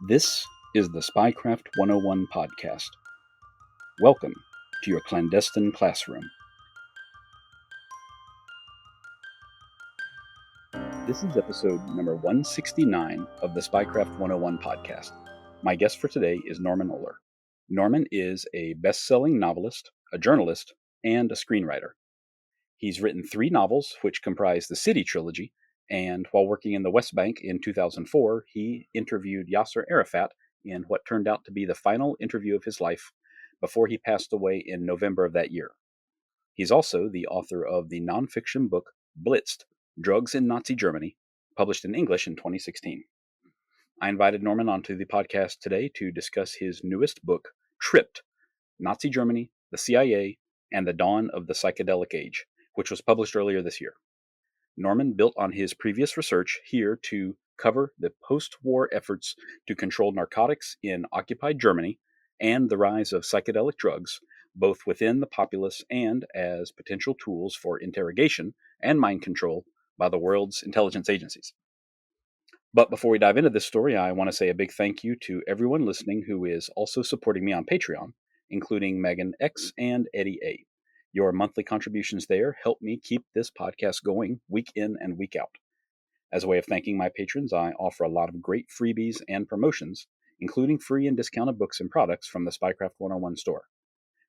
This is the Spycraft 101 podcast. Welcome to your clandestine classroom. This is episode number 169 of the Spycraft 101 podcast. My guest for today is Norman Ohler. Norman is a best-selling novelist, a journalist, and a screenwriter. He's written 3 novels, which comprise the City trilogy, and while working in the West Bank in 2004, he interviewed Yasser Arafat in what turned out to be the final interview of his life before he passed away in November of that year. He's also the author of the nonfiction book Blitzed, Drugs in Nazi Germany, published in English in 2016. I invited Norman onto the podcast today to discuss his newest book, Tripped, Nazi Germany, the CIA, and the Dawn of the Psychedelic Age, which was published earlier this year. Norman built on his previous research here to cover the post-war efforts to control narcotics in occupied Germany and the rise of psychedelic drugs, both within the populace and as potential tools for interrogation and mind control by the world's intelligence agencies. But before we dive into this story, I want to say a big thank you to everyone listening who is also supporting me on Patreon, including Megan X and Eddie A. Your monthly contributions there help me keep this podcast going week in and week out. As a way of thanking my patrons, I offer a lot of great freebies and promotions, including free and discounted books and products from the Spycraft 101 store.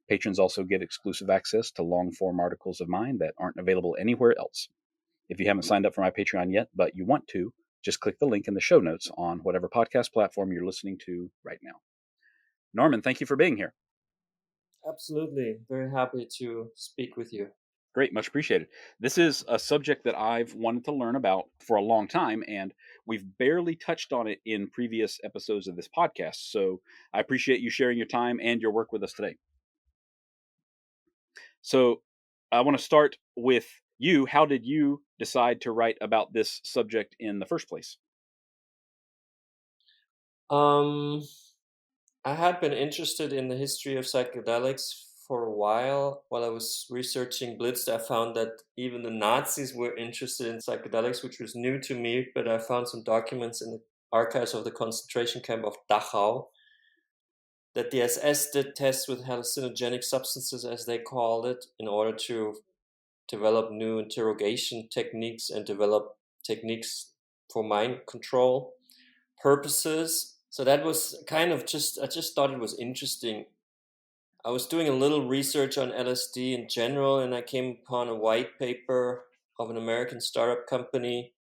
Patrons also get exclusive access to long-form articles of mine that aren't available anywhere else. If you haven't signed up for my Patreon yet, but you want to, just click the link in the show notes on whatever podcast platform you're listening to right now. Norman, thank you for being here. Absolutely. Very happy to speak with you. Great, much appreciated. This is a subject that I've wanted to learn about for a long time, and we've barely touched on it in previous episodes of this podcast. So I appreciate you sharing your time and your work with us today. So I want to start with you. How did you decide to write about this subject in the first place? I had been interested in the history of psychedelics for a while. While I was researching Blitzed, I found that even the Nazis were interested in psychedelics, which was new to me, but I found some documents in the archives of the concentration camp of Dachau that the SS did tests with hallucinogenic substances, as they called it, in order to develop new interrogation techniques and develop techniques for mind control purposes. So that was kind of I just thought it was interesting. I was doing a little research on LSD in general, and I came upon a white paper of an American startup company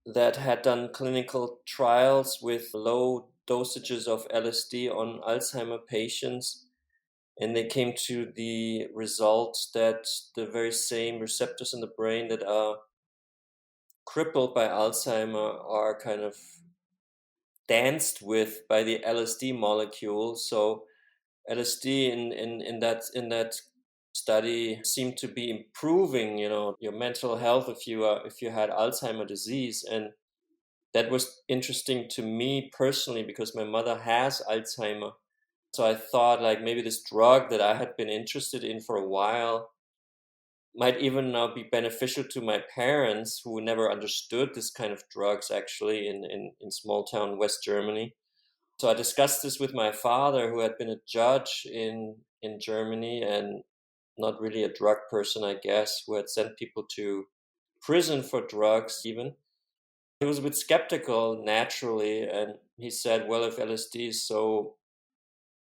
that had done clinical trials with low dosages of LSD on Alzheimer patients. And they came to the result that the very same receptors in the brain that are crippled by Alzheimer are kind of danced with by the LSD molecule. So LSD in that study seemed to be improving, your mental health if you had Alzheimer disease. And that was interesting to me personally because my mother has Alzheimer. So I thought like maybe this drug that I had been interested in for a while might even now be beneficial to my parents who never understood this kind of drugs actually in small town West Germany. So I discussed this with my father, who had been a judge in Germany and not really a drug person, I guess, who had sent people to prison for drugs even. He was a bit skeptical naturally, and he said, well, if LSD is so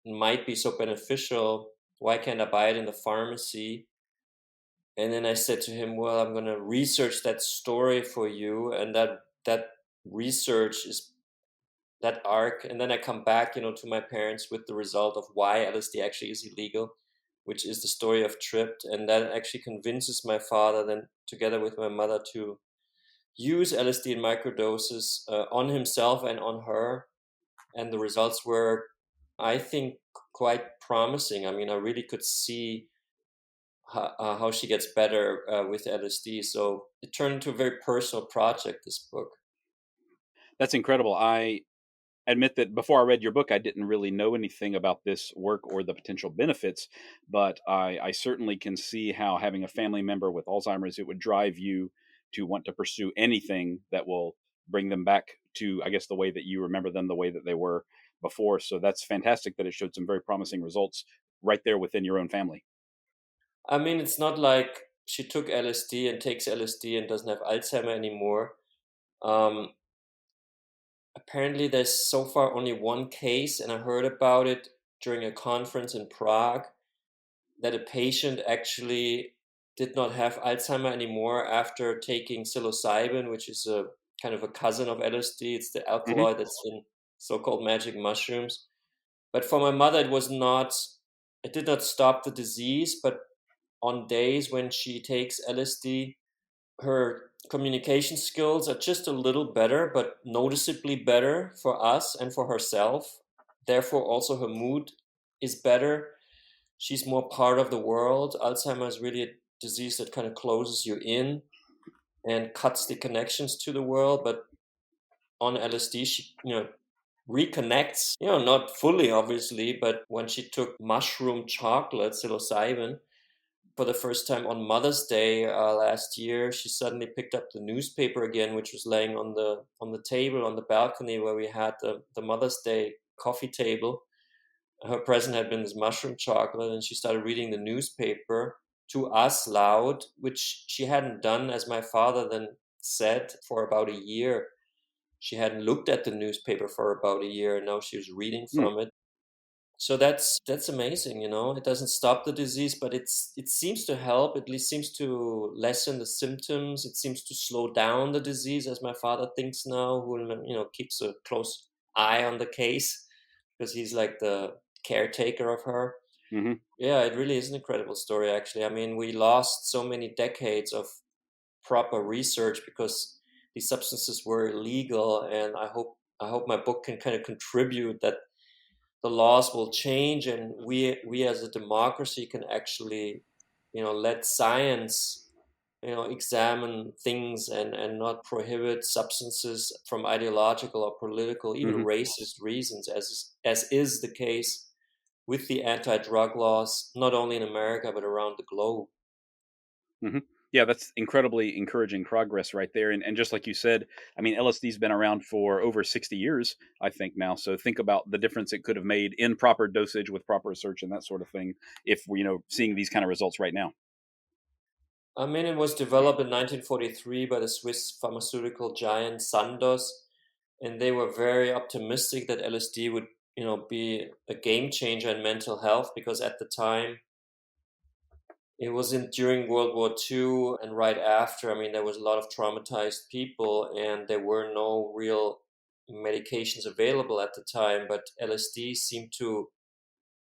might be so beneficial, why can't I buy it in the pharmacy? And then I said to him, well, I'm going to research that story for you. And that research is that arc. And then I come back, to my parents with the result of why LSD actually is illegal, which is the story of Tripped. And that actually convinces my father then together with my mother to use LSD in microdoses on himself and on her. And the results were, I think, quite promising. I mean, I really could see how she gets better with LSD. So it turned into a very personal project, this book. That's incredible. I admit that before I read your book, I didn't really know anything about this work or the potential benefits, but I certainly can see how having a family member with Alzheimer's, it would drive you to want to pursue anything that will bring them back to, I guess, the way that you remember them, the way that they were before. So that's fantastic that it showed some very promising results right there within your own family. I mean, it's not like she took LSD and takes LSD and doesn't have Alzheimer anymore. Um, Apparently, there's so far only one case, and I heard about it during a conference in Prague, that a patient actually did not have Alzheimer anymore after taking psilocybin, which is a kind of a cousin of LSD. It's the Hmm. alkaloid that's in so-called magic mushrooms. But for my mother, it did not stop the disease, but on days when she takes LSD, her communication skills are just a little better, but noticeably better for us and for herself. Therefore, also her mood is better. She's more part of the world. Alzheimer is really a disease that kind of closes you in and cuts the connections to the world. But on LSD, she, reconnects, not fully, obviously, but when she took mushroom chocolate, psilocybin, for the first time on Mother's Day last year, she suddenly picked up the newspaper again, which was laying on the table on the balcony where we had the Mother's Day coffee table. Her present had been this mushroom chocolate, and she started reading the newspaper to us loud, which she hadn't done, as my father then said, for about a year. She hadn't looked at the newspaper for about a year, and now she was reading Hmm. from it. So that's amazing, It doesn't stop the disease, but it seems to help. At least seems to lessen the symptoms. It seems to slow down the disease, as my father thinks now, who keeps a close eye on the case because he's like the caretaker of her. Hmm. Yeah, it really is an incredible story. Actually, I mean, we lost so many decades of proper research because these substances were illegal, and I hope my book can kind of contribute that the laws will change, and we as a democracy can actually let science examine things, and not prohibit substances from ideological or political, even Hmm. racist reasons, as is the case with the anti-drug laws, not only in America but around the globe. Hmm. Yeah, that's incredibly encouraging progress right there. And just like you said, I mean, LSD's been around for over 60 years, I think now. So think about the difference it could have made in proper dosage with proper research and that sort of thing. If we're, seeing these kind of results right now. I mean, it was developed in 1943 by the Swiss pharmaceutical giant Sandoz, and they were very optimistic that LSD would, be a game changer in mental health because at the time it was in during World War II and right after. I mean, there was a lot of traumatized people, and there were no real medications available at the time. But LSD seemed to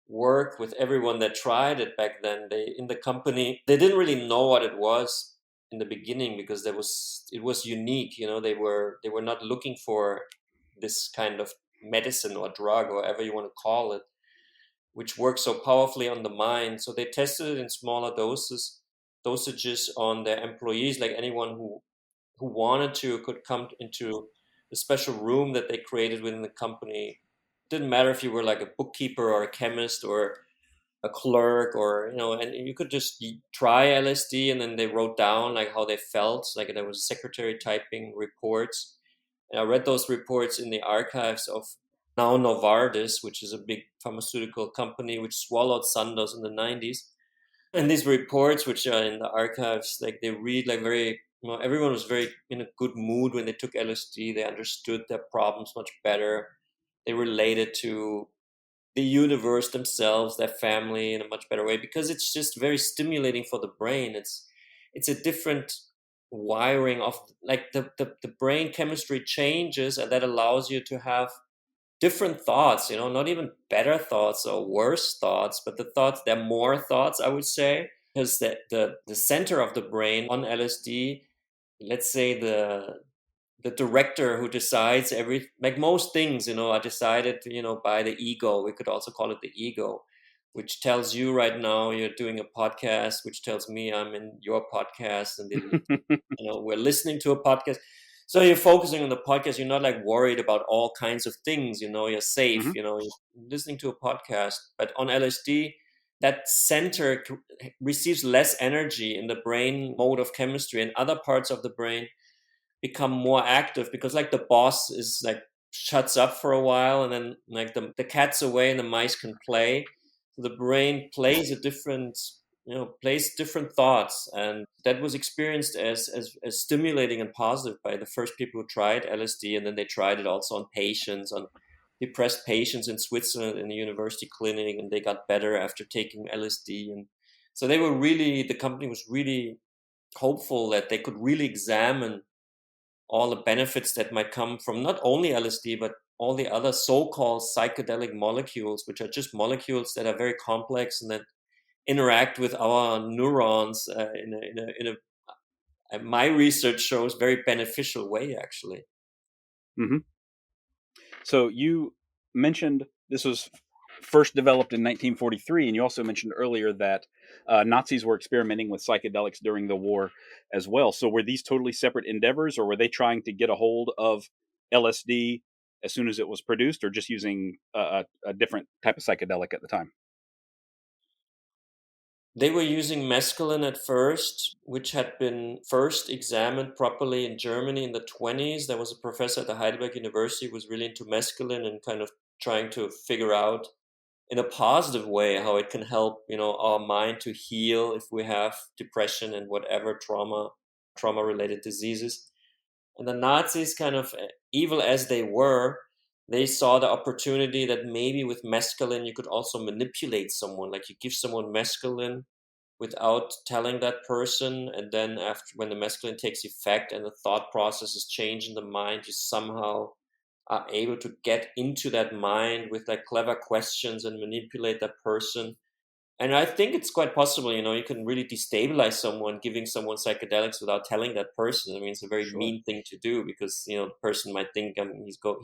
work with everyone that tried it back then. They in the company they didn't really know what it was in the beginning because it was unique. They were not looking for this kind of medicine or drug or whatever you want to call it, which works so powerfully on the mind. So they tested it in smaller dosages on their employees, like anyone who wanted to could come into the special room that they created within the company. Didn't matter if you were like a bookkeeper or a chemist or a clerk, or and you could just try LSD, and then they wrote down like how they felt. Like there was a secretary typing reports, and I read those reports in the archives of now Novartis, which is a big pharmaceutical company which swallowed Sandoz in the 90s. And these reports, which are in the archives, like they read like very, everyone was very in a good mood when they took LSD. They understood their problems much better. They related to the universe themselves, their family in a much better way because it's just very stimulating for the brain. It's a different wiring of like the brain chemistry changes, and that allows you to have different thoughts, not even better thoughts or worse thoughts, but the thoughts, they're more thoughts, I would say, because the center of the brain on LSD, let's say the director who decides like most things, are decided, by the ego. We could also call it the ego, which tells you right now you're doing a podcast, which tells me I'm in your podcast, and then we're listening to a podcast. So you're focusing on the podcast. You're not like worried about all kinds of things. You're safe. Hmm. You're listening to a podcast. But on LSD, that center receives less energy in the brain mode of chemistry, and other parts of the brain become more active, because like the boss is like shuts up for a while, and then like the cat's away and the mice can play. So the brain plays a different, plays different thoughts, and that was experienced as stimulating and positive by the first people who tried LSD, and then they tried it also on patients, on depressed patients in Switzerland in a university clinic, and they got better after taking LSD. And so they were really, the company was really hopeful that they could really examine all the benefits that might come from not only LSD, but all the other so-called psychedelic molecules, which are just molecules that are very complex and that interact with our neurons my research shows, very beneficial way, actually. Hmm. So you mentioned this was first developed in 1943, and you also mentioned earlier that Nazis were experimenting with psychedelics during the war as well. So were these totally separate endeavors, or were they trying to get a hold of LSD as soon as it was produced, or just using a different type of psychedelic at the time? They were using mescaline at first, which had been first examined properly in Germany in the 20s. There was a professor at the Heidelberg University who was really into mescaline and kind of trying to figure out in a positive way how it can help, our mind to heal if we have depression and whatever trauma related diseases. And the Nazis, kind of evil as they were, they saw the opportunity that maybe with mescaline you could also manipulate someone. Like you give someone mescaline without telling that person, and then after, when the mescaline takes effect and the thought processes change in the mind, you somehow are able to get into that mind with like clever questions and manipulate that person. And I think it's quite possible, you can really destabilize someone giving someone psychedelics without telling that person. I mean, it's a very Sure. mean thing to do, because the person might think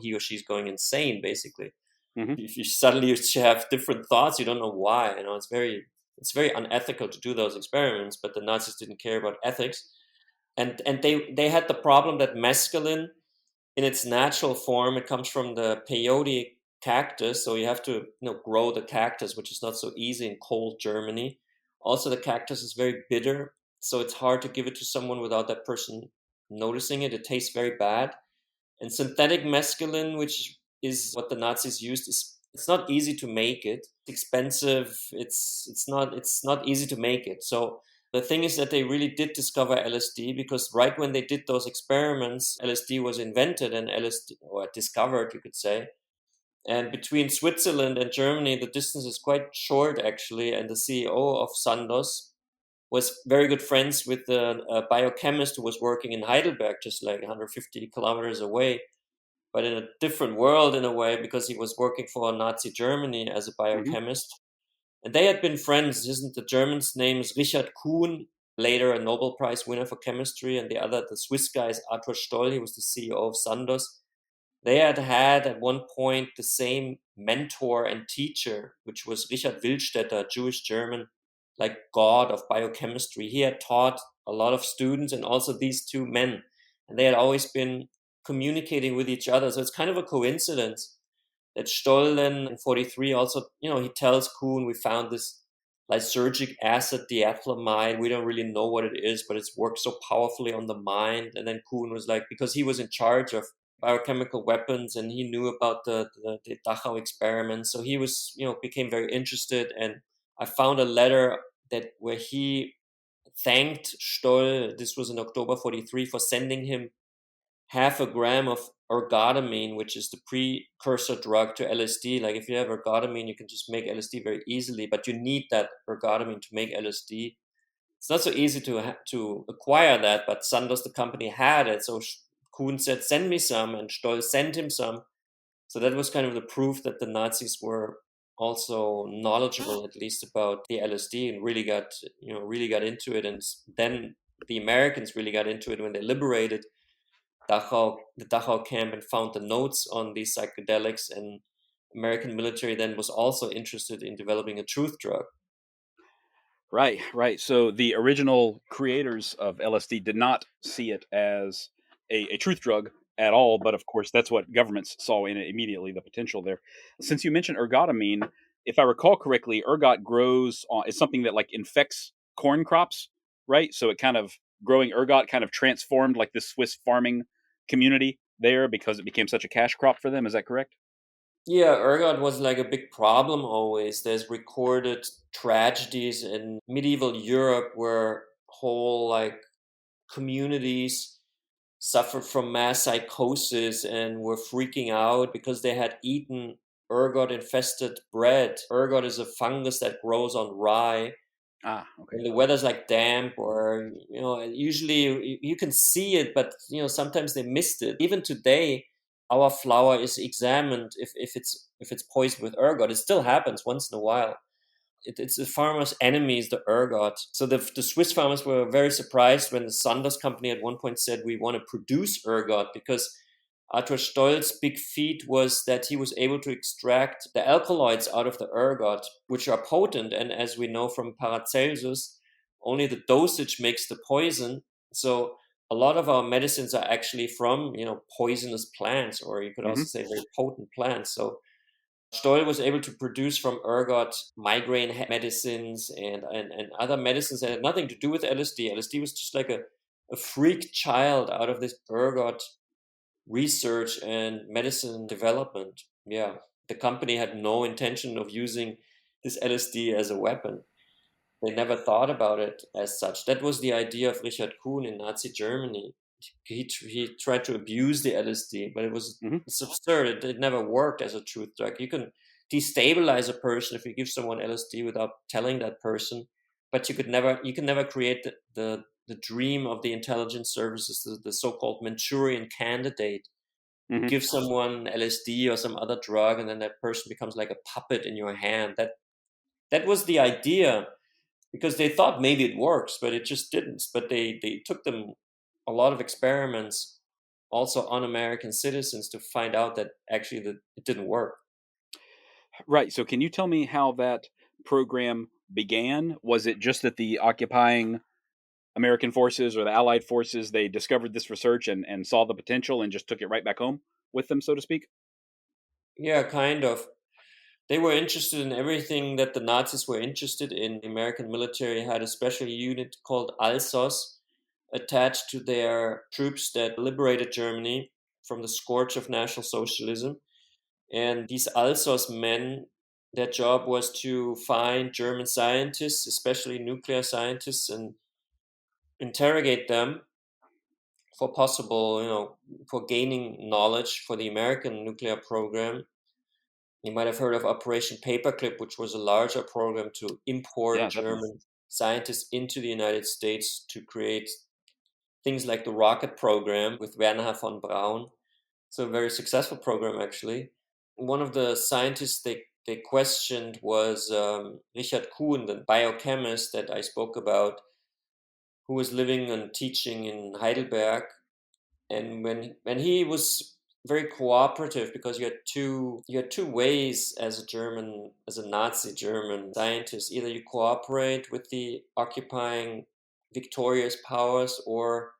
he or she's going insane, basically. Hmm. If you suddenly have different thoughts, you don't know why. It's very unethical to do those experiments. But the Nazis didn't care about ethics, and they had the problem that mescaline, in its natural form, it comes from the peyote cactus. So you have to grow the cactus, which is not so easy in cold Germany. Also, the cactus is very bitter, so it's hard to give it to someone without that person noticing it. It tastes very bad. And synthetic mescaline, which is what the Nazis used, is it's not easy to make it. It's expensive. It's not easy to make it. So the thing is that they really did discover LSD, because right when they did those experiments, LSD was invented and LSD, or discovered, you could say. And between Switzerland and Germany, the distance is quite short, actually. And the CEO of Sandoz was very good friends with a biochemist who was working in Heidelberg, just like 150 kilometers away, but in a different world in a way, because he was working for Nazi Germany as a Hmm. biochemist. And they had been friends. Isn't the German's name is Richard Kuhn, later a Nobel Prize winner for chemistry, and the Swiss guy is Arthur Stoll. He was the CEO of Sandoz. They had at one point the same mentor and teacher, which was Richard Wildstetter, Jewish German, like god of biochemistry. He had taught a lot of students, and also these two men, and they had always been communicating with each other. So it's kind of a coincidence that Stoll then in 43 also, he tells Kuhn, we found this lysergic acid, diethylamide. We don't really know what it is, but it's worked so powerfully on the mind. And then Kuhn was like, because he was in charge of biochemical weapons and he knew about the Dachau experiments. So he was, became very interested. And I found a letter that where he thanked Stoll, this was in October 43, for sending him half a gram of ergotamine, which is the precursor drug to LSD. Like if you have ergotamine, you can just make LSD very easily, but you need that ergotamine to make LSD. It's not so easy to acquire that, but Sandoz, the company, had it. So Kuhn said, "Send me some," and Stoll sent him some. So that was kind of the proof that the Nazis were also knowledgeable, at least about the LSD, and really got into it. And then the Americans really got into it when they liberated the Dachau camp and found the notes on these psychedelics, and American military then was also interested in developing a truth drug. Right, right. So the original creators of LSD did not see it as a truth drug at all, but of course, that's what governments saw in it immediately, the potential there. Since you mentioned ergotamine, if I recall correctly, ergot grows on, is something that like infects corn crops, right? So it kind of growing ergot kind of transformed like this Swiss farming community there because it became such a cash crop for them. Is that correct? Yeah, ergot was like a big problem always. There's recorded tragedies in medieval Europe where whole like communities suffered from mass psychosis and were freaking out because they had eaten ergot infested bread. Ergot is a fungus that grows on rye. Ah, okay. When the weather's like damp, or usually you can see it, but sometimes they missed it. Even today, our flour is examined if it's poisoned with ergot. It still happens once in a while. It's the farmer's enemy is the ergot. So the Swiss farmers were very surprised when the Sandoz company at one point said, we want to produce ergot, because Arthur Stoll's big feat was that he was able to extract the alkaloids out of the ergot, which are potent. And as we know from Paracelsus, only the dosage makes the poison. So a lot of our medicines are actually from, poisonous plants, or you could Hmm. also say very potent plants. So Stoll was able to produce from ergot migraine medicines and other medicines that had nothing to do with LSD. LSD was just like a freak child out of this ergot research and medicine development. Yeah, the company had no intention of using this LSD as a weapon. They never thought about it as such. That was the idea of Richard Kuhn in Nazi Germany. He tried to abuse the LSD, but Hmm. it's absurd. It never worked as a truth drug. You can destabilize a person if you give someone LSD without telling that person, but you can never create the dream of the intelligence services, the so-called Manchurian candidate. You Hmm. give someone LSD or some other drug, and then that person becomes like a puppet in your hand. That was the idea, because they thought maybe it works, but it just didn't. But they took them a lot of experiments also on American citizens to find out that actually that it didn't work. Right. So, can you tell me how that program began? Was it just that the occupying American forces or the Allied forces they discovered this research and saw the potential and just took it right back home with them, so to speak? Yeah, kind of. They were interested in everything that the Nazis were interested in. The American military had a special unit called Alsos attached to their troops that liberated Germany from the scourge of National Socialism. And these Alsos men, their job was to find German scientists, especially nuclear scientists, and interrogate them for possible, for gaining knowledge for the American nuclear program. You might have heard of Operation Paperclip, which was a larger program to Yeah, import definitely. German scientists into the United States to create things like the rocket program with Werner von Braun. So a very successful program, actually. One of the scientists they questioned was Richard Kuhn, the biochemist that I spoke about, who was living and teaching in Heidelberg. And when he was very cooperative, because you had two ways as a Nazi German scientist. Either you cooperate with the occupying victorious powers, or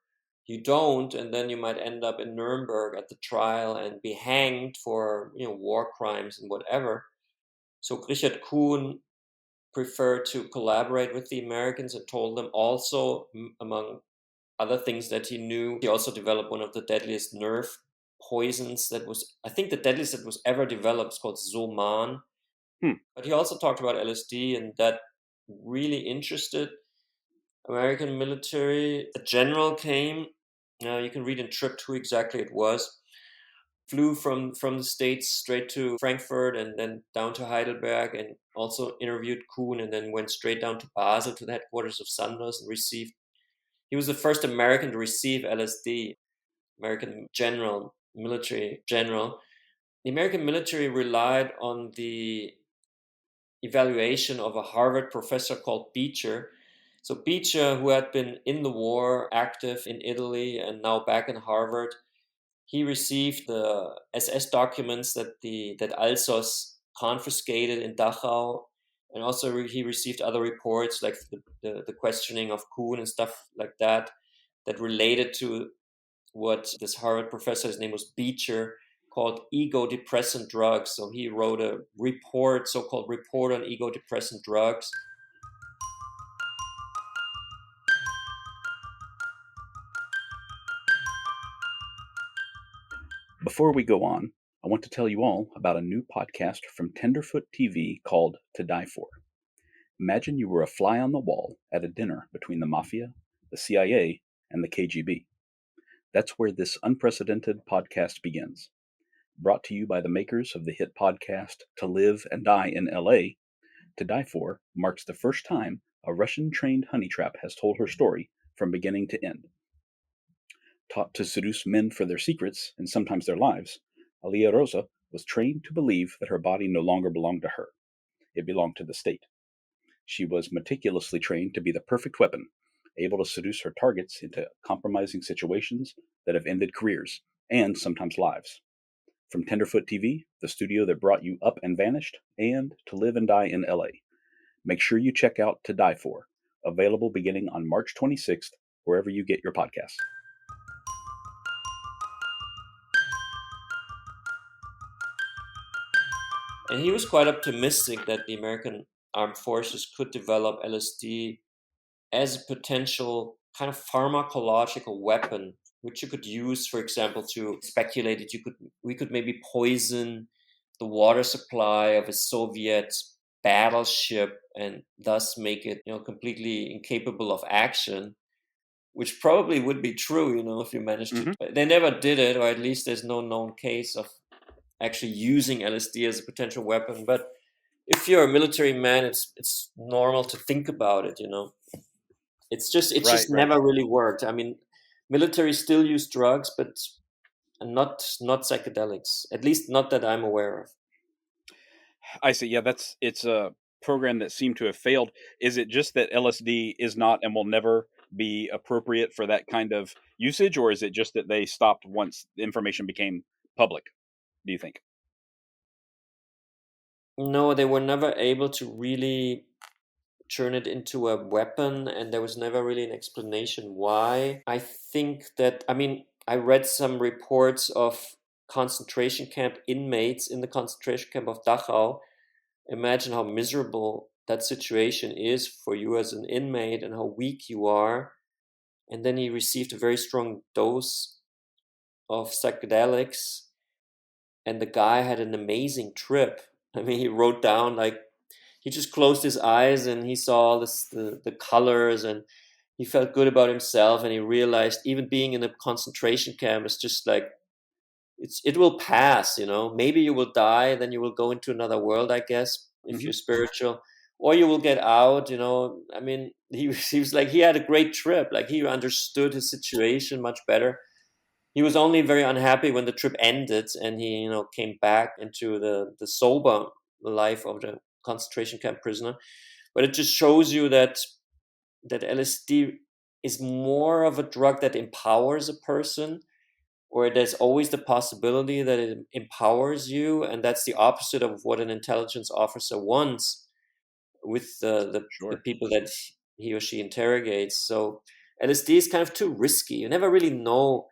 you don't, and then you might end up in Nuremberg at the trial and be hanged for war crimes and whatever. So Richard Kuhn preferred to collaborate with the Americans and told them also, among other things that he knew, he also developed one of the deadliest nerve poisons that was, I think, the deadliest that was ever developed. It's called Zoman. Hmm. But he also talked about LSD, and that really interested American military. A general came. You can read in Tripped who exactly it was. Flew from the States straight to Frankfurt and then down to Heidelberg, and also interviewed Kuhn, and then went straight down to Basel to the headquarters of Sandoz and received. He was the first American to receive LSD, American general, military general. The American military relied on the evaluation of a Harvard professor called Beecher. So Beecher, who had been in the war, active in Italy, and now back in Harvard, he received the SS documents that Alsos confiscated in Dachau, and also he received other reports like the questioning of Kuhn and stuff like that related to what this Harvard professor, his name was Beecher, called ego depressant drugs. So he wrote a report, so-called report on ego depressant drugs. Before we go on, I want to tell you all about a new podcast from Tenderfoot TV called To Die For. Imagine you were a fly on the wall at a dinner between the Mafia, the CIA, and the KGB. That's where this unprecedented podcast begins. Brought to you by the makers of the hit podcast To Live and Die in LA, To Die For marks the first time a Russian trained honey trap has told her story from beginning to end. Taught to seduce men for their secrets and sometimes their lives, Alia Rosa was trained to believe that her body no longer belonged to her. It belonged to the state. She was meticulously trained to be the perfect weapon, able to seduce her targets into compromising situations that have ended careers and sometimes lives. From Tenderfoot TV, the studio that brought you Up and Vanished, and To Live and Die in LA. Make sure you check out To Die For, available beginning on March 26th, wherever you get your podcasts. And he was quite optimistic that the American armed forces could develop LSD as a potential kind of pharmacological weapon, which you could use, for example, to speculate that we could maybe poison the water supply of a Soviet battleship and thus make it, completely incapable of action, which probably would be true, if you managed to. Mm-hmm. But they never did it, or at least there's no known case of actually using LSD as a potential weapon. But if you're a military man, it's normal to think about it. It just Right. never really worked. I mean, military still use drugs, but not psychedelics. At least not that I'm aware of. I see. Yeah, it's a program that seemed to have failed. Is it just that LSD is not and will never be appropriate for that kind of usage, or is it just that they stopped once the information became public? Do you think? No, they were never able to really turn it into a weapon, and there was never really an explanation why. I think that, I mean, I read some reports of concentration camp inmates in the concentration camp of Dachau. Imagine how miserable that situation is for you as an inmate and how weak you are. And then he received a very strong dose of psychedelics, and the guy had an amazing trip. I mean, he wrote down, like, he just closed his eyes and he saw all the colors, and he felt good about himself, and he realized even being in a concentration camp is just like, it will pass. Maybe you will die, then you will go into another world, I guess, if Hmm. you're spiritual, or you will get out. I mean, he was like, he had a great trip, like he understood his situation much better. He was only very unhappy when the trip ended and he came back into the sober life of the concentration camp prisoner. But it just shows you that LSD is more of a drug that empowers a person, or there's always the possibility that it empowers you, and that's the opposite of what an intelligence officer wants with the Sure. people that he or she interrogates. So LSD is kind of too risky. You never really know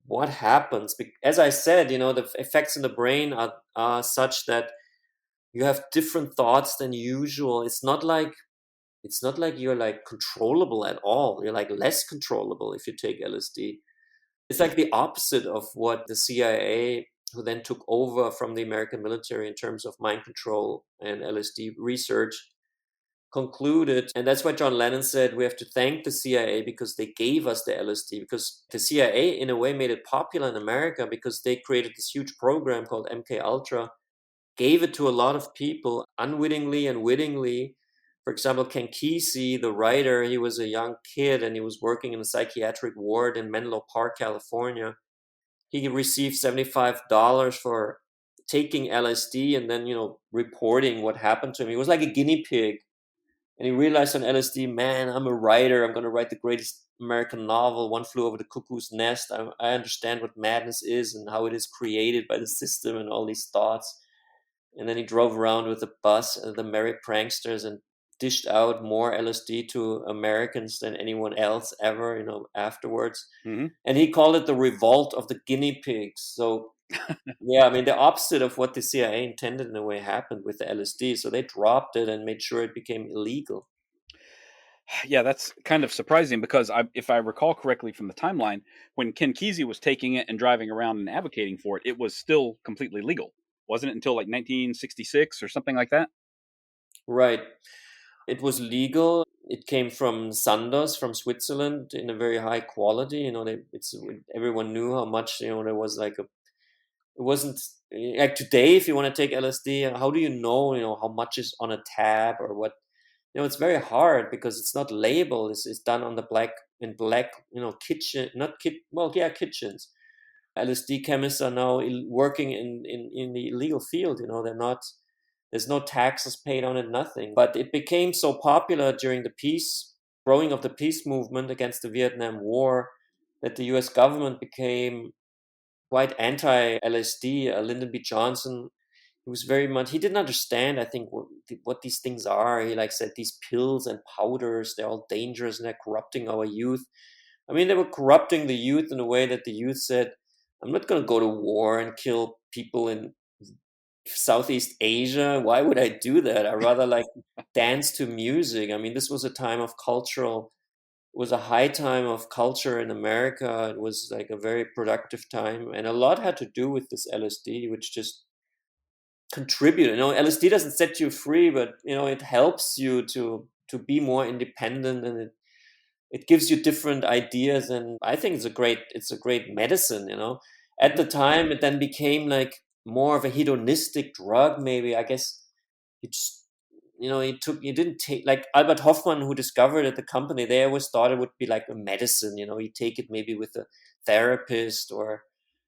what happens. As I said, the effects in the brain are such that you have different thoughts than usual. It's not like you're like controllable at all. You're like less controllable if you take LSD. It's like the opposite of what the CIA, who then took over from the American military in terms of mind control and LSD research, concluded. And that's why John Lennon said we have to thank the CIA because they gave us the LSD, because the CIA in a way made it popular in America because they created this huge program called MKUltra, gave it to a lot of people unwittingly and wittingly. For example, Ken Kesey, the writer, he was a young kid and he was working in a psychiatric ward in Menlo Park, California. He received $75 for taking LSD and then, reporting what happened to him. He was like a guinea pig. And he realized on LSD, man, I'm a writer. I'm going to write the greatest American novel, One Flew Over the Cuckoo's Nest. I understand what madness is and how it is created by the system and all these thoughts. And then he drove around with a bus, the merry pranksters, and dished out more LSD to Americans than anyone else ever, afterwards. Hmm. And he called it the revolt of the guinea pigs. So, yeah, I mean, the opposite of what the CIA intended in a way happened with the LSD. So they dropped it and made sure it became illegal. Yeah, that's kind of surprising because if I recall correctly from the timeline, when Ken Kesey was taking it and driving around and advocating for it, it was still completely legal, wasn't it? Until like 1966 or something like that. Right. It was legal. It came from Sandoz from Switzerland in a very high quality. Everyone knew how much, there was like a, it wasn't like today, if you want to take LSD, how do you know how much is on a tab or what? It's very hard because it's not labeled. It's done on the black, kitchen, not kit, well, yeah, kitchens. LSD chemists are now working in the illegal field. They're not, there's no taxes paid on it, nothing. But it became so popular during the growing of the peace movement against the Vietnam War that the US government became quite anti LSD. Lyndon B. Johnson, he didn't understand, I think, what these things are. He like said these pills and powders, they're all dangerous and they're corrupting our youth. I mean, they were corrupting the youth in a way that the youth said, I'm not going to go to war and kill people in Southeast Asia. Why would I do that? I rather like dance to music. I mean, this was a time of cultural, it was a high time of culture in America. It was like a very productive time. And a lot had to do with this LSD, which just contributed. LSD doesn't set you free, but it helps you to be more independent, and it gives you different ideas, and I think it's a great medicine. At Mhm. the time it then became like more of a hedonistic drug, maybe, I guess. It's it didn't take, like Albert Hoffman, who discovered it, the company, they always thought it would be like a medicine. You take it maybe with a therapist, or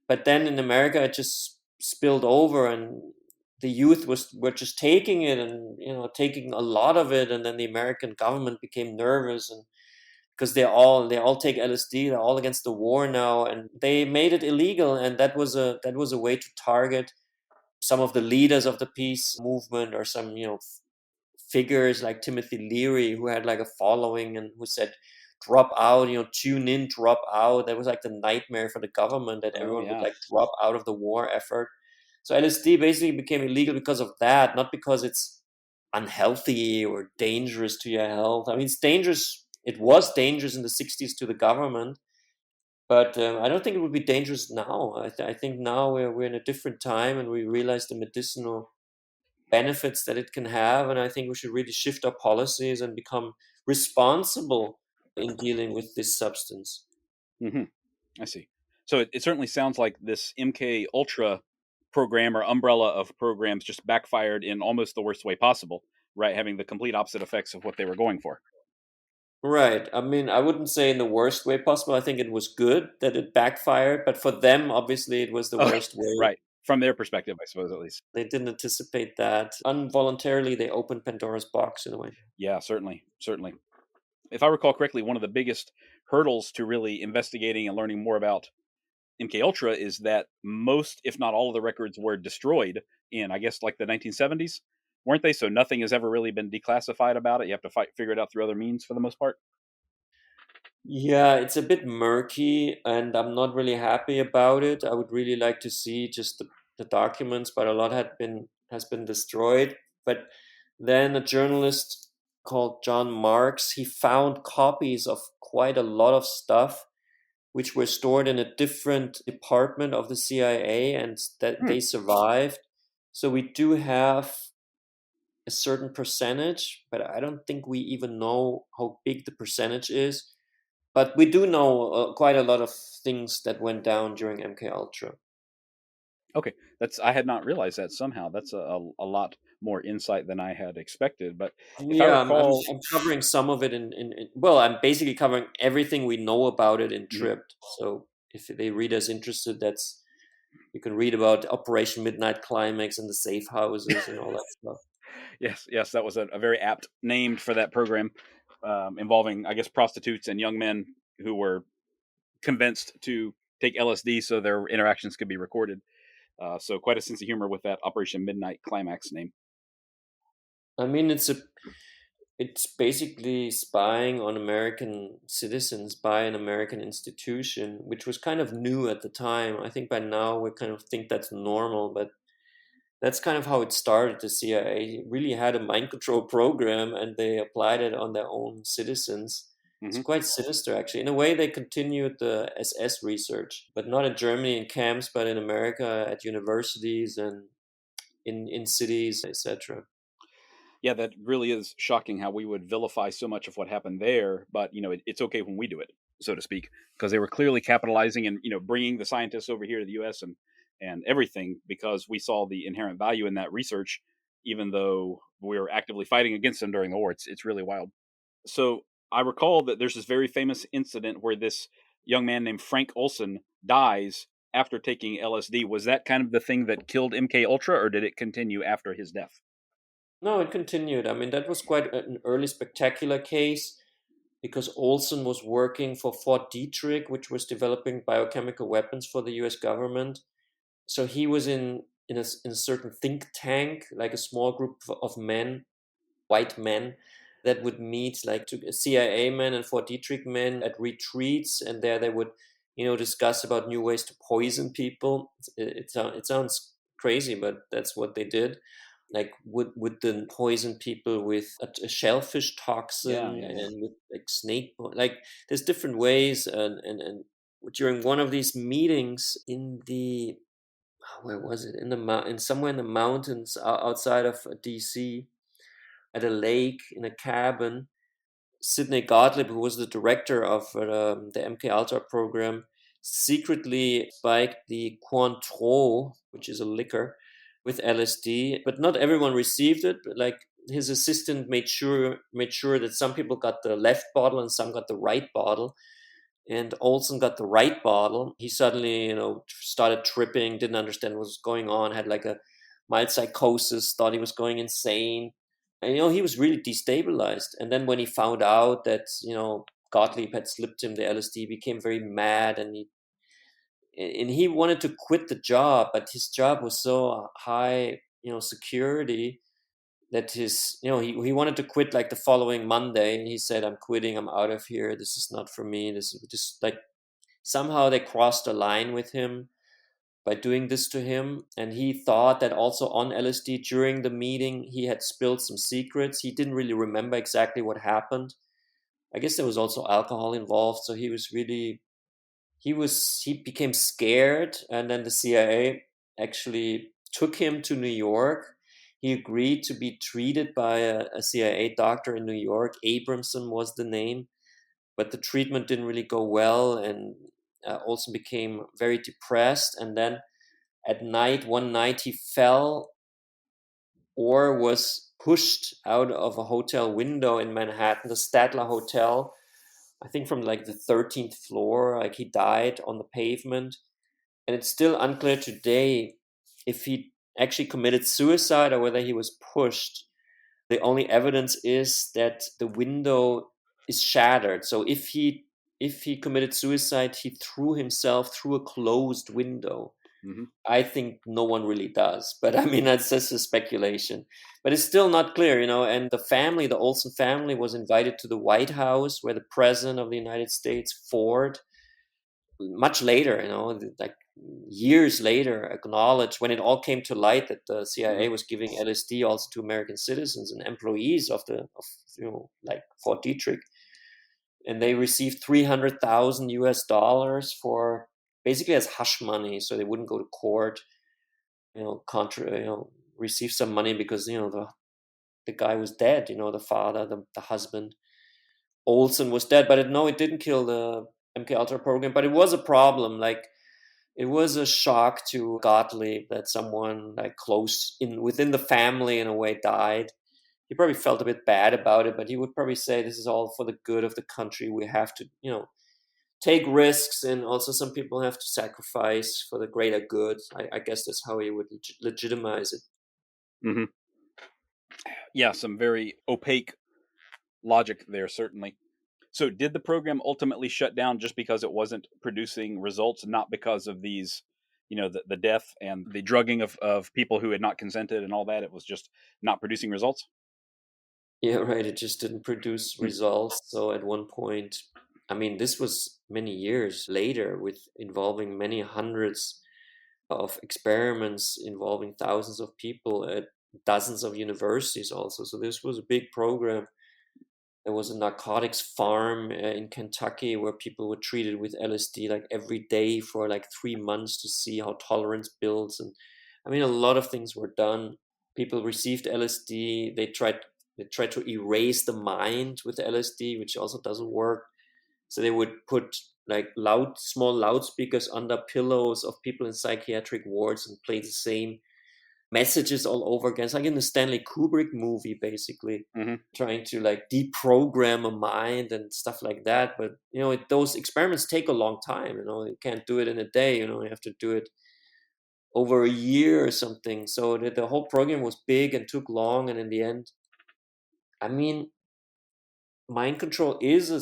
but then in America it just spilled over, and the youth were just taking it, and taking a lot of it, and then the American government became nervous, and because they all take LSD. They're all against the war now, and they made it illegal. And that was a way to target some of the leaders of the peace movement, or some figures like Timothy Leary, who had like a following and who said, "Drop out, tune in, drop out." That was like the nightmare for the government, that Oh everyone would yeah. like drop out of the war effort. So LSD basically became illegal because of that, not because it's unhealthy or dangerous to your health. I mean, it's dangerous. It was dangerous in the 60s to the government, but I don't think it would be dangerous now. I think now we're in a different time, and we realize the medicinal benefits that it can have. And I think we should really shift our policies and become responsible in dealing with this substance. Hmm. I see. So it certainly sounds like this MK Ultra program or umbrella of programs just backfired in almost the worst way possible, right? Having the complete opposite effects of what they were going for. Right. I mean, I wouldn't say in the worst way possible. I think it was good that it backfired, but for them, obviously, it was the Okay, worst way. right. From their perspective, I suppose, at least. They didn't anticipate that. Involuntarily, they opened Pandora's box in a way. Yeah, certainly, certainly. If I recall correctly, one of the biggest hurdles to really investigating and learning more about MK Ultra is that most, if not all, of the records were destroyed in, I guess, like the 1970s, weren't they? So nothing has ever really been declassified about it. You have to figure it out through other means for the most part. Yeah, it's a bit murky, and I'm not really happy about it. I would really like to see just the documents, but a lot has been destroyed. But then a journalist called John Marks, he found copies of quite a lot of stuff which were stored in a different department of the CIA, and that Hmm. they survived. So we do have a certain percentage, but I don't think we even know how big the percentage is. But we do know quite a lot of things that went down during MK Ultra. Okay, that's I had not realized that somehow. That's a lot more insight than I had expected. But if I Yeah, recall, I'm covering some of it well, I'm basically covering everything we know about it in mhm, Tripped. So if the reader's interested, that's you can read about Operation Midnight Climax and the safe houses and all that stuff. yes, yes, that was a very apt name for that program, involving, I guess, prostitutes and young men who were convinced to take LSD so their interactions could be recorded. So quite a sense of humor with that Operation Midnight Climax name. I mean, it's basically spying on American citizens by an American institution, which was kind of new at the time. I think by now we kind of think that's normal, but That's kind of how it started. The CIA really had a mind control program, and they applied it on their own citizens. It's Hmm. quite sinister, actually. In a way, they continued the SS research, but not in Germany in camps, but in America at universities and in cities, etc. Yeah, that really is shocking how we would vilify so much of what happened there, but it's okay when we do it, so to speak, because they were clearly capitalizing and bringing the scientists over here to the U.S. and everything because we saw the inherent value in that research, even though we were actively fighting against them during the war. It's really wild. So I recall that there's this very famous incident where this young man named Frank Olson dies after taking LSD. Was that kind of the thing that killed MK Ultra, or did it continue after his death? No, it continued. I mean, that was quite an early spectacular case because Olson was working for Fort Detrick, which was developing biochemical weapons for the US government. So he was in a certain think tank, like a small group of men, white men, that would meet like CIA men and Fort Detrick men at retreats, and there they would, discuss about new ways to poison people. It sounds crazy, but that's what they did. Like would then poison people with a shellfish Yeah, toxin yeah, yeah. and with like like there's different ways, and during one of these meetings in the where was it, in the in somewhere in the mountains outside of DC, at a lake in a cabin, Sidney Gottlieb, who was the director of the MKUltra program, secretly spiked the Cointreau, which is a liquor, with LSD. But not everyone received it. But like his assistant made sure that some people got the left bottle and some got the right bottle. And Olson got the right bottle. He suddenly, started tripping, didn't understand what was going on, had like a mild psychosis, thought he was going insane. And, he was really destabilized. And then when he found out that, Gottlieb had slipped him the LSD, he became very mad, and he wanted to quit the job, but his job was so high, security, that he wanted to quit like the following Monday. And he said, I'm quitting, I'm out of here. This is not for me. This is just like, somehow they crossed a line with him by doing this to him. And he thought that also on LSD during the meeting, he had spilled some secrets. He didn't really remember exactly what happened. I guess there was also alcohol involved. So he became scared. And then the CIA actually took him to New York. He agreed to be treated by a CIA doctor in New York. Abramson was the name, but the treatment didn't really go well, and also became very depressed. And then one night, he fell or was pushed out of a hotel window in Manhattan, the Statler Hotel, I think from like the 13th floor. Like he died on the pavement. And it's still unclear today if he actually committed suicide or whether he was pushed. The only evidence is that the window is shattered. So if he committed suicide, he threw himself through a closed window. Hmm. I think no one really does, but I mean that's just a speculation. But it's still not clear, And the family, the Olson family, was invited to the White House, where the president of the United States, Ford, much later, like years later, acknowledged when it all came to light that the Hmm. CIA was giving LSD also to American citizens and employees like Fort Detrick, and they received $300,000 for basically as hush money, so they wouldn't go to court. Receive some money because the guy was dead. The father, the husband, Olson was dead, but no, it didn't kill the MK Ultra program, but it was a problem. Like it was a shock to Gottlieb that someone like close in within the family in a way died. He probably felt a bit bad about it, but he would probably say this is all for the good of the country. We have to, take risks, and also some people have to sacrifice for the greater good. I guess that's how he would legitimize it. Hmm. Yeah, some very opaque logic there, certainly. So, did the program ultimately shut down just because it wasn't producing results, not because of these, the death and the drugging of people who had not consented and all that? It was just not producing results. Yeah, right. It just didn't produce Hmm. results. So at one point, I mean, this was many years later, with involving many hundreds of experiments involving thousands of people at dozens of universities also. So this was a big program. There was a narcotics farm in Kentucky where people were treated with LSD like every day for like 3 months to see how tolerance builds. And I mean, a lot of things were done. People received LSD. They tried to erase the mind with LSD, which also doesn't work. So they would put like small loudspeakers under pillows of people in psychiatric wards and play the same messages all over again. It's like in the Stanley Kubrick movie, basically, Hmm. trying to like deprogram a mind and stuff like that. But those experiments take a long time. You can't do it in a day. You have to do it over a year or something. So the whole program was big and took long. And in the end, I mean, mind control is a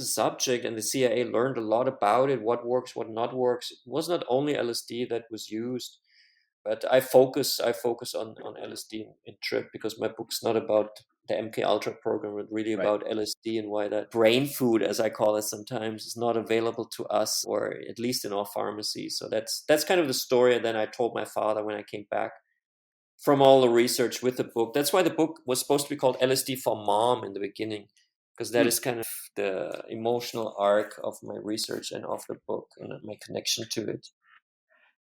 subject, and the CIA learned a lot about it. What works, what not works. It was not only LSD that was used. But I focus on LSD in Trip because my book's not about the MKUltra program, but really Right. about LSD and why that brain food, as I call it sometimes, is not available to us, or at least in all pharmacies. So that's kind of the story. And then I told my father when I came back from all the research with the book. That's why the book was supposed to be called LSD for Mom in the beginning, because that Hmm. is kind of the emotional arc of my research and of the book and my connection to it.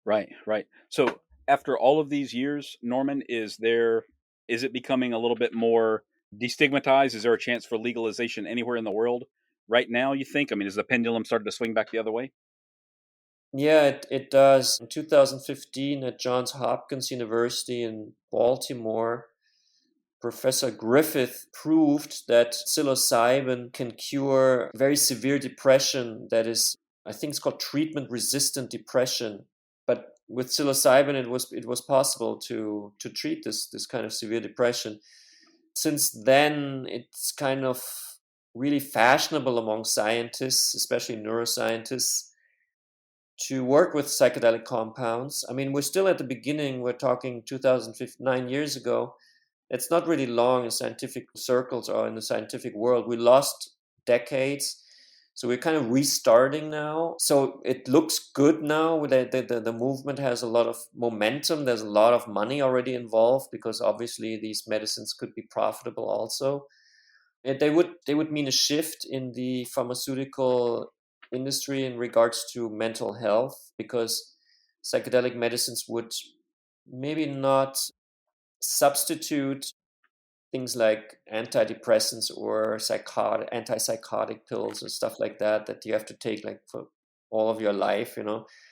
Right, right. So after all of these years, Norman, is it becoming a little bit more destigmatized? Is there a chance for legalization anywhere in the world right now, you think? I mean, has the pendulum started to swing back the other way? Yeah, it does. In 2015, at Johns Hopkins University in Baltimore, Professor Griffith proved that psilocybin can cure very severe depression that is, I think it's called treatment resistant depression. But with psilocybin, it was possible to treat this kind of severe depression. Since then, it's kind of really fashionable among scientists, especially neuroscientists, to work with psychedelic compounds. I mean, we're still at the beginning. We're talking 2009 years ago. It's not really long in scientific circles or in the scientific world. We lost decades. So we're kind of restarting now. So it looks good now. The movement has a lot of momentum. There's a lot of money already involved because obviously these medicines could be profitable also. They would mean a shift in the pharmaceutical industry in regards to mental health because psychedelic medicines would maybe not substitute things like antidepressants or antipsychotic pills and stuff like that you have to take like for all of your life.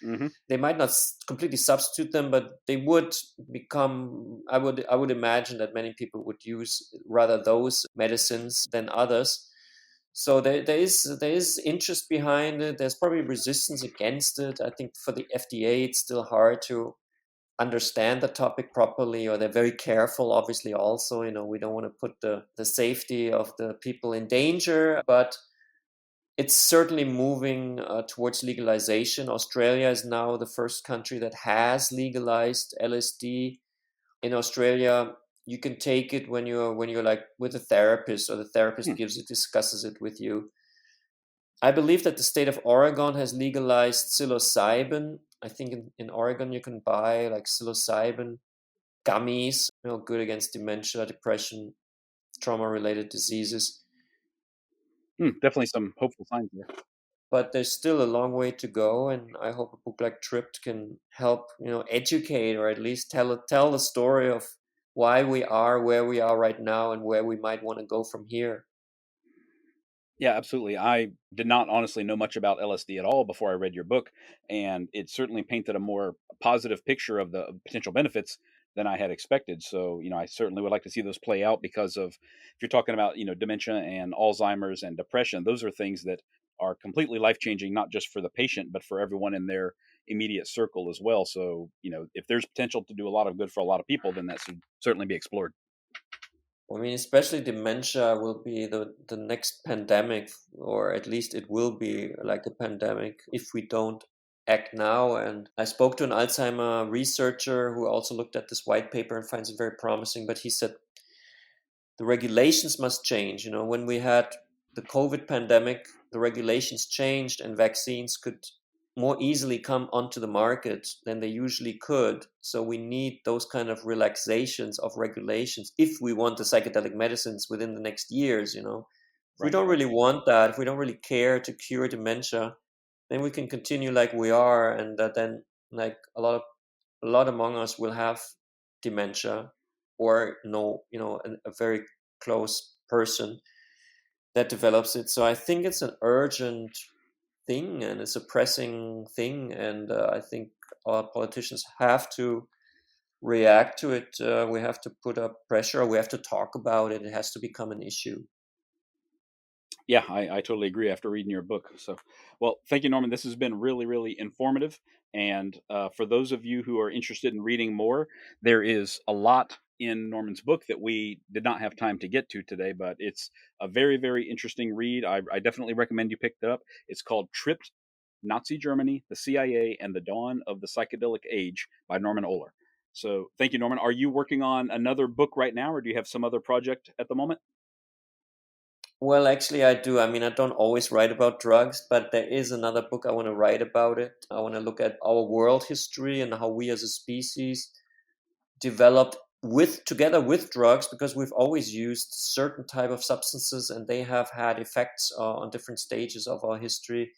Hmm. They might not completely substitute them, but they would become. I would imagine that many people would use rather those medicines than others. So there is interest behind it. There's probably resistance against it. I think for the FDA, it's still hard to understand the topic properly, or they're very careful. Obviously, also, we don't want to put the safety of the people in danger, but it's certainly moving towards legalization. Australia is now the first country that has legalized LSD. In Australia, you can take it when you're like with a therapist, or the therapist Hmm. discusses it with you. I believe that the state of Oregon has legalized psilocybin. I think in Oregon you can buy like psilocybin gummies, good against dementia, depression, trauma-related diseases. Hmm. Definitely some hopeful signs there. But there's still a long way to go, and I hope a book like Tripped can help, educate, or at least tell the story of why we are where we are right now and where we might want to go from here. Yeah, absolutely. I did not honestly know much about LSD at all before I read your book, and it certainly painted a more positive picture of the potential benefits than I had expected. So, I certainly would like to see those play out because of if you're talking about, dementia and Alzheimer's and depression, those are things that are completely life-changing not just for the patient but for everyone in their immediate circle as well. So, if there's potential to do a lot of good for a lot of people, then that should certainly be explored. I mean, especially dementia will be the next pandemic, or at least it will be like a pandemic if we don't act now. And I spoke to an Alzheimer researcher who also looked at this white paper and finds it very promising. But he said the regulations must change. When we had the COVID pandemic, the regulations changed and vaccines could more easily come onto the market than they usually could. So we need those kind of relaxations of regulations if we want the psychedelic medicines within the next years, you know. If we Right. don't really want that, if we don't really care to cure dementia, then we can continue like we are, and then like a lot among us will have dementia or no, you know, a very close person that develops it. So I think it's an urgent thing and it's a pressing thing, and I think our politicians have to react to it. We have to put up pressure. We have to talk about it. It has to become an issue. Yeah, I totally agree after reading your book. So, well, thank you, Norman. This has been really, really informative. And for those of you who are interested in reading more, there is a lot in Norman's book that we did not have time to get to today, but it's a very, very interesting read. I definitely recommend you pick it up. It's called Tripped: Nazi Germany, the CIA, and the Dawn of the Psychedelic Age by Norman Ohler. So, thank you, Norman. Are you working on another book right now, or do you have some other project at the moment? Well, actually, I do. I mean, I don't always write about drugs, but there is another book I want to write about it. I want to look at our world history and how we as a species developed together with drugs, because we've always used certain type of substances and they have had effects on different stages of our history.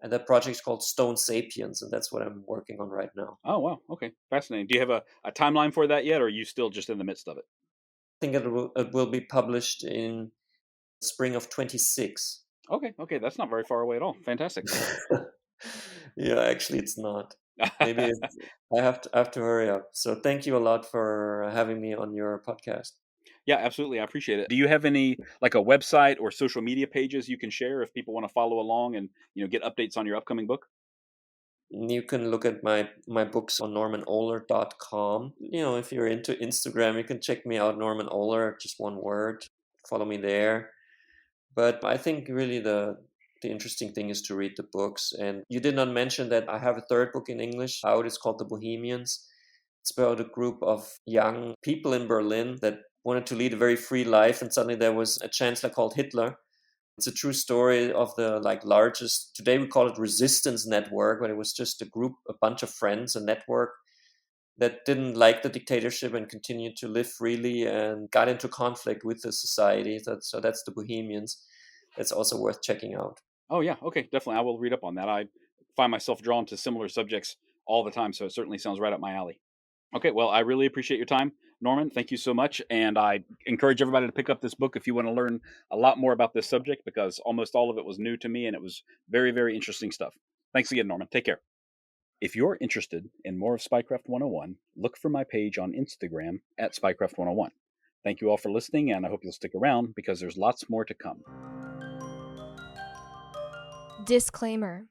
And that project is called Stone Sapiens, and that's what I'm working on right now. Oh, wow. Okay. Fascinating. Do you have a timeline for that yet, or are you still just in the midst of it? I think it will be published in spring of 26. Okay. Okay. That's not very far away at all. Fantastic. Yeah, actually, it's not. Maybe I have to hurry up. So thank you a lot for having me on your podcast. Yeah, absolutely. I appreciate it. Do you have any, like, a website or social media pages you can share if people want to follow along and get updates on your upcoming book? You can look at my books on normanohler.com. You know, if you're into Instagram, you can check me out, Norman Ohler, just one word. Follow me there. But I think really the interesting thing is to read the books. And you did not mention that I have a third book in English out. It's called The Bohemians. It's about a group of young people in Berlin that wanted to lead a very free life, and suddenly there was a chancellor called Hitler. It's a true story of the like largest, today we call it resistance network, but it was just a group, a bunch of friends, a network that didn't like the dictatorship and continued to live freely and got into conflict with the society. So that's the Bohemians. That's also worth checking out. Oh, yeah. Okay. Definitely. I will read up on that. I find myself drawn to similar subjects all the time. So it certainly sounds right up my alley. Okay. Well, I really appreciate your time, Norman. Thank you so much. And I encourage everybody to pick up this book if you want to learn a lot more about this subject, because almost all of it was new to me and it was very, very interesting stuff. Thanks again, Norman. Take care. If you're interested in more of Spycraft 101, look for my page on Instagram at Spycraft 101. Thank you all for listening, and I hope you'll stick around because there's lots more to come. Disclaimer: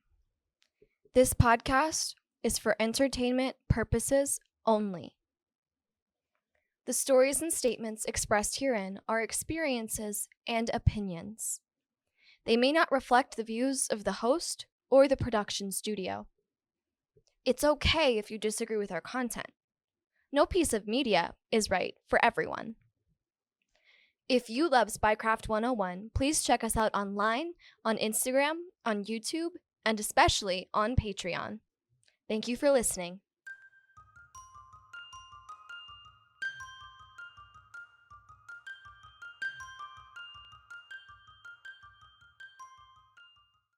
this podcast is for entertainment purposes only. The stories and statements expressed herein are experiences and opinions. They may not reflect the views of the host or the production studio. It's okay if you disagree with our content. No piece of media is right for everyone. If you love Spycraft 101, please check us out online, on Instagram, on YouTube, and especially on Patreon. Thank you for listening.